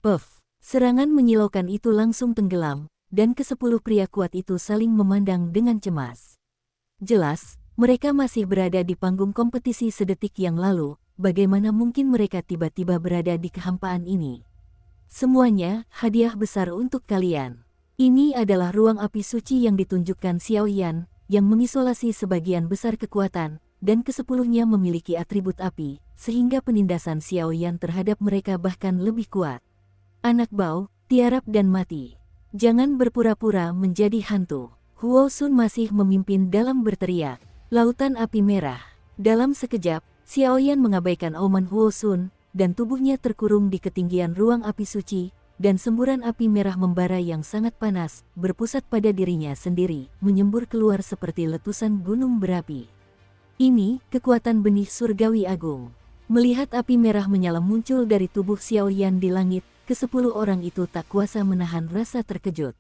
Puff! Serangan menyilaukan itu langsung tenggelam, dan ke-10 pria kuat itu saling memandang dengan cemas. Jelas, mereka masih berada di panggung kompetisi sedetik yang lalu, bagaimana mungkin mereka tiba-tiba berada di kehampaan ini? Semuanya, hadiah besar untuk kalian. Ini adalah ruang api suci yang ditunjukkan Xiao Yan, yang mengisolasi sebagian besar kekuatan, dan ke-10-nya memiliki atribut api, sehingga penindasan Xiao Yan terhadap mereka bahkan lebih kuat. Anak bau, tiarap dan mati. Jangan berpura-pura menjadi hantu. Huo Sun masih memimpin dalam berteriak. Lautan api merah. Dalam sekejap, Xiao Yan mengabaikan auman Huo Sun, dan tubuhnya terkurung di ketinggian ruang api suci, dan semburan api merah membara yang sangat panas, berpusat pada dirinya sendiri, menyembur keluar seperti letusan gunung berapi. Ini, kekuatan benih surgawi agung. Melihat api merah menyala muncul dari tubuh Xiao Yan di langit, ke-10 orang itu tak kuasa menahan rasa terkejut.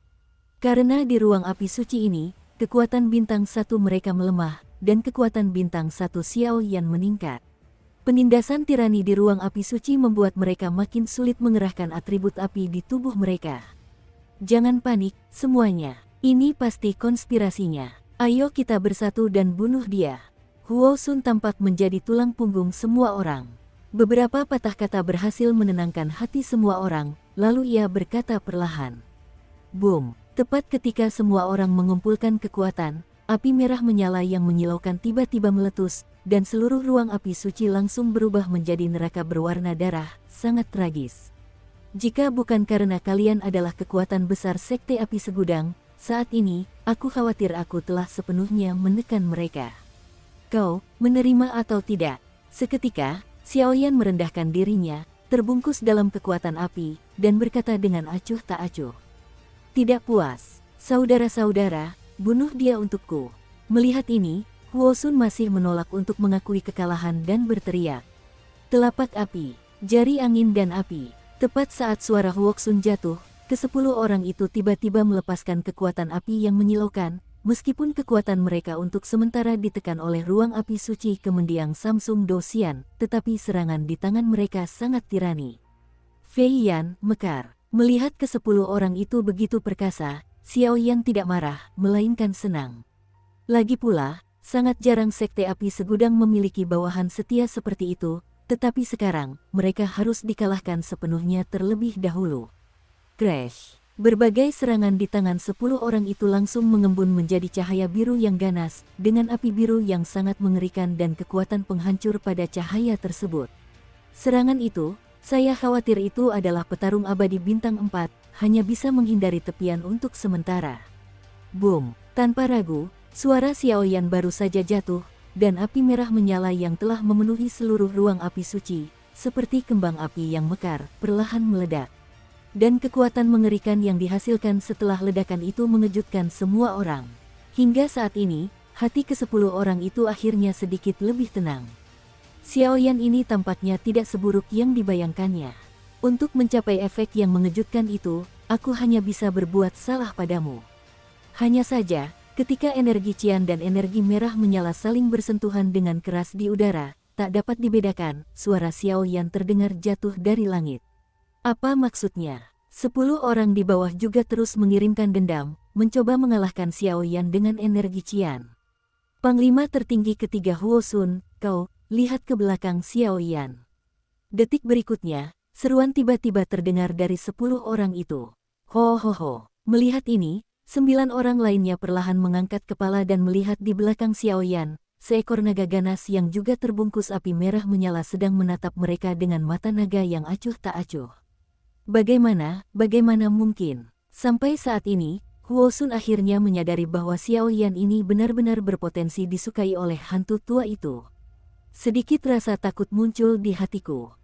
Karena di ruang api suci ini, kekuatan bintang 1 mereka melemah, dan kekuatan bintang 1 Xiao Yan meningkat. Penindasan tirani di ruang api suci membuat mereka makin sulit mengerahkan atribut api di tubuh mereka. Jangan panik, semuanya. Ini pasti konspirasinya. Ayo kita bersatu dan bunuh dia. Huo Sun tampak menjadi tulang punggung semua orang. Beberapa patah kata berhasil menenangkan hati semua orang, lalu ia berkata perlahan. Boom! Tepat ketika semua orang mengumpulkan kekuatan, api merah menyala yang menyilaukan tiba-tiba meletus, dan seluruh ruang api suci langsung berubah menjadi neraka berwarna darah, sangat tragis. Jika bukan karena kalian adalah kekuatan besar Sekte Api Segudang, saat ini, aku khawatir aku telah sepenuhnya menekan mereka. Kau, menerima atau tidak? Seketika, Xiao Yan merendahkan dirinya, terbungkus dalam kekuatan api, dan berkata dengan acuh tak acuh. Tidak puas, saudara-saudara, bunuh dia untukku. Melihat ini, Huo Sun masih menolak untuk mengakui kekalahan dan berteriak. Telapak api, jari angin dan api. Tepat saat suara Huo Sun jatuh, ke-10 orang itu tiba-tiba melepaskan kekuatan api yang menyilaukan, meskipun kekuatan mereka untuk sementara ditekan oleh ruang api suci kemendiang Samsung Dosian, tetapi serangan di tangan mereka sangat tirani. Fei Yan mekar. Melihat ke-10 orang itu begitu perkasa, Xiao Yan tidak marah, melainkan senang. Lagi pula, sangat jarang Sekte Api Segudang memiliki bawahan setia seperti itu, tetapi sekarang, mereka harus dikalahkan sepenuhnya terlebih dahulu. Crash! Berbagai serangan di tangan 10 orang itu langsung mengembun menjadi cahaya biru yang ganas, dengan api biru yang sangat mengerikan dan kekuatan penghancur pada cahaya tersebut. Serangan itu, saya khawatir itu adalah petarung abadi bintang 4, hanya bisa menghindari tepian untuk sementara. Boom! Tanpa ragu, suara Xiao Yan baru saja jatuh, dan api merah menyala yang telah memenuhi seluruh ruang api suci, seperti kembang api yang mekar, perlahan meledak. Dan kekuatan mengerikan yang dihasilkan setelah ledakan itu mengejutkan semua orang. Hingga saat ini, hati ke-10 orang itu akhirnya sedikit lebih tenang. Xiao Yan ini tampaknya tidak seburuk yang dibayangkannya. Untuk mencapai efek yang mengejutkan itu, aku hanya bisa berbuat salah padamu. Hanya saja, ketika energi cian dan energi merah menyala saling bersentuhan dengan keras di udara, tak dapat dibedakan, suara Xiao Yan terdengar jatuh dari langit. Apa maksudnya? 10 orang di bawah juga terus mengirimkan dendam, mencoba mengalahkan Xiao Yan dengan energi cian. Panglima tertinggi ketiga Huo Sun, kau, lihat ke belakang Xiao Yan. Detik berikutnya, seruan tiba-tiba terdengar dari 10 orang itu. Ho ho ho. Melihat ini, 9 orang lainnya perlahan mengangkat kepala dan melihat di belakang Xiao Yan, seekor naga ganas yang juga terbungkus api merah menyala sedang menatap mereka dengan mata naga yang acuh tak acuh. Bagaimana mungkin? Sampai saat ini, Huo Sun akhirnya menyadari bahwa Xiao Yan ini benar-benar berpotensi disukai oleh hantu tua itu. Sedikit rasa takut muncul di hatiku.